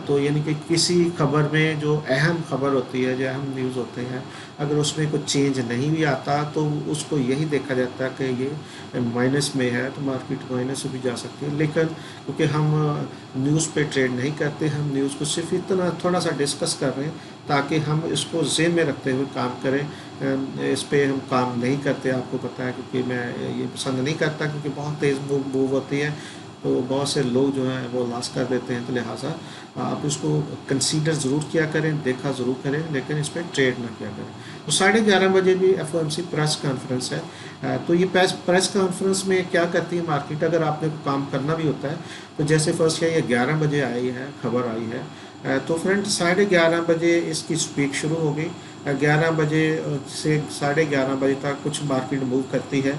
तो यानी कि किसी खबर में जो अहम खबर होती है, जो अहम न्यूज़ होते हैं, अगर उसमें कोई चेंज नहीं भी आता तो उसको यही देखा जाता है कि ये माइनस में है, तो मार्केट माइनस भी जा सकती है। लेकिन क्योंकि हम न्यूज़ पे ट्रेड नहीं करते, हम न्यूज़ को सिर्फ इतना थोड़ा सा डिस्कस कर रहे हैं ताकि हम इसको ज़हन में रखते हुए काम करें। इस पे हम काम नहीं करते, आपको पता है, क्योंकि मैं ये पसंद नहीं करता, क्योंकि बहुत तेज़ मूव होती है, तो बहुत से लोग जो हैं वो लॉस कर देते हैं। तो लिहाजा आप इसको कंसीडर ज़रूर किया करें, देखा ज़रूर करें, लेकिन इस पर ट्रेड ना किया करें। तो 11:30 बजे भी एफओएमसी प्रेस कॉन्फ्रेंस है। तो ये प्रेस कॉन्फ्रेंस में क्या करती है मार्केट, अगर आपने काम करना भी होता है तो जैसे फर्स्ट है ये 11 बजे आई है, खबर आई है, तो फ्रेंड 11:30 बजे इसकी स्पीक शुरू हो गई। 11 बजे से 11:30 बजे तक कुछ मार्केट मूव करती है,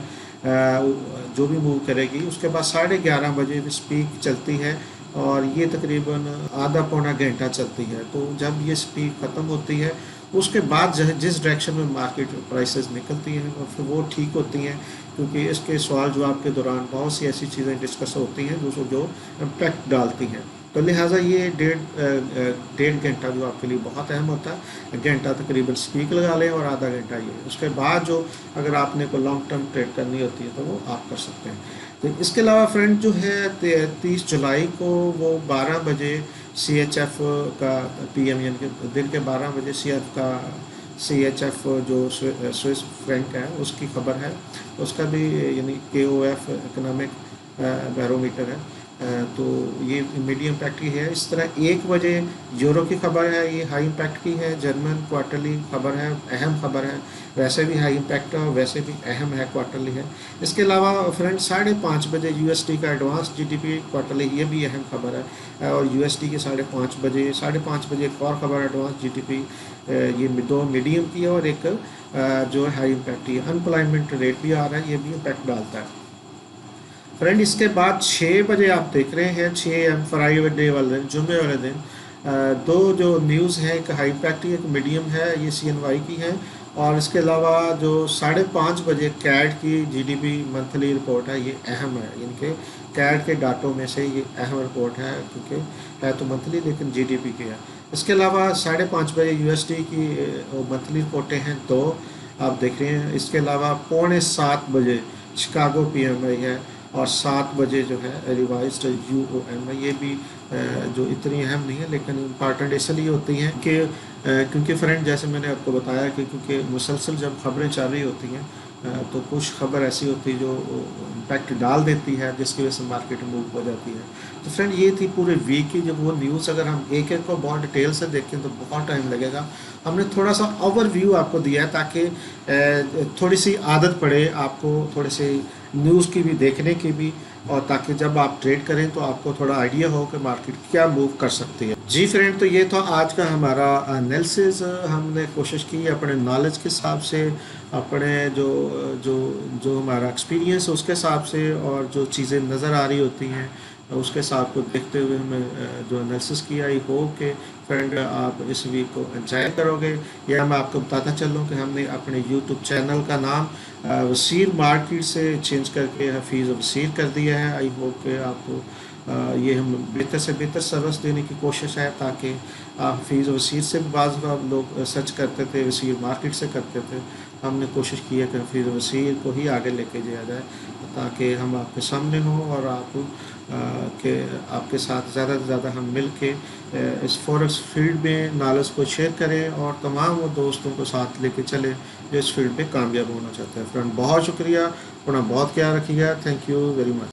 जो भी मूव करेगी। उसके बाद 11:30 बजे स्पीक चलती है, और ये तकरीबन आधा पौना घंटा चलती है। तो जब ये स्पीक ख़त्म होती है उसके बाद जिस डायरेक्शन में मार्केट प्राइसेस निकलती हैं और फिर वो ठीक होती हैं, क्योंकि इसके सवाल जवाब के दौरान बहुत सी ऐसी चीज़ें डिस्कस होती हैं जो इम्पैक्ट डालती हैं। तो लिहाजा ये डेढ़ घंटा जो आपके लिए बहुत अहम होता है, घंटा तकरीबन स्पीक लगा लें और आधा घंटा ये। उसके बाद जो अगर आपने को लॉन्ग टर्म ट्रेड करनी होती है तो वो आप कर सकते हैं। तो इसके अलावा फ्रेंड जो है 30 जुलाई को वो 12 बजे CHF का PM यानी कि दिन के 12 बजे CHF जो स्विस फ्रैंक है उसकी खबर है, उसका भी यानी KOF इकोनॉमिक बैरोमीटर है, तो ये मीडियम इम्पैक्ट की है। इस तरह 1 बजे यूरो की खबर है, ये हाई इम्पैक्ट की है, जर्मन क्वार्टरली खबर है, अहम खबर है, वैसे भी हाई इम्पैक्ट है और वैसे भी अहम है, क्वार्टरली है। इसके अलावा फ्रेंड 5:30 बजे USD का एडवांस GDP क्वार्टरली, ये भी अहम खबर है, और USD के 5:30 बजे एक और खबर एडवांस GDP, ये दो मीडियम की है और एक जो है हाई इम्पैक्ट की है। अनएम्प्लॉयमेंट रेट भी आ रहा है, ये भी इम्पैक्ट डालता है। फ्रेंड इसके बाद 6 बजे आप देख रहे हैं 6 AM फ्राइडे वाले दिन, जुम्मे वाले दिन, दो जो न्यूज़ हैं, एक हाई इम्पैक्ट की एक मीडियम है, ये CNY की है, और इसके अलावा जो 5:30 बजे कैट की GDP मंथली रिपोर्ट है, ये अहम है, इनके कैट के डाटों में से ये अहम रिपोर्ट है, क्योंकि है तो मंथली लेकिन GDP की है। इसके अलावा 5:30 बजे USD की मंथली रिपोर्टें हैं दो, आप देख रहे हैं। इसके अलावा 6:45 शिकागो PMI है, और 7 बजे जो है रिवाइज्ड UOMI। ये भी जो इतनी अहम नहीं है लेकिन इम्पॉर्टेंट इसलिए होती हैं कि क्योंकि फ्रेंड जैसे मैंने आपको बताया कि क्योंकि मुसलसल जब खबरें चल रही होती हैं तो कुछ खबर ऐसी होती है जो इम्पैक्ट डाल देती है, जिसकी वजह से मार्केट मूव हो जाती है। तो फ्रेंड ये थी पूरे वीक की जब वो न्यूज़, अगर हम एक एक को बहुत डिटेल से देखें तो बहुत टाइम लगेगा। हमने थोड़ा सा ओवरव्यू आपको दिया है ताकि थोड़ी सी आदत पड़े आपको, थोड़ी सी न्यूज़ की भी देखने की भी, और ताकि जब आप ट्रेड करें तो आपको थोड़ा आइडिया हो कि मार्केट क्या मूव कर सकती है। जी फ्रेंड, तो ये था आज का हमारा एनालिसिस। हमने कोशिश की अपने नॉलेज के हिसाब से, अपने जो जो जो हमारा एक्सपीरियंस है उसके हिसाब से, और जो चीज़ें नज़र आ रही होती हैं उसके हिसाब को देखते हुए हमें जो एनालिसिस किया। आई होप कि फ्रेंड आप इस वीक को एंजॉय करोगे। या मैं आपको बताता चलूँ कि हमने अपने यूट्यूब चैनल का नाम वसीर मार्केट से चेंज करके हफीज़ वसीर कर दिया है। आई होप कि आपको ये हम बेहतर से बेहतर सर्विस देने की कोशिश है, ताकि आप हफीज़ वसीर से बाज़ लोग सर्च करते थे, वसीर मार्केट से करते थे। हमने कोशिश की है कि हफीज़ वसीर को ही आगे लेके जाया जाए, ताकि हम आपके सामने हों और आपके साथ ज़्यादा से ज़्यादा हम मिल के इस फॉरेक्स फील्ड में नॉलेज को शेयर करें, और तमाम वो दोस्तों को साथ लेके चलें जो इस फील्ड पे कामयाब होना चाहते हैं। फ्रेंड बहुत शुक्रिया, अपना बहुत ख्याल रखिएगा। Thank you very much.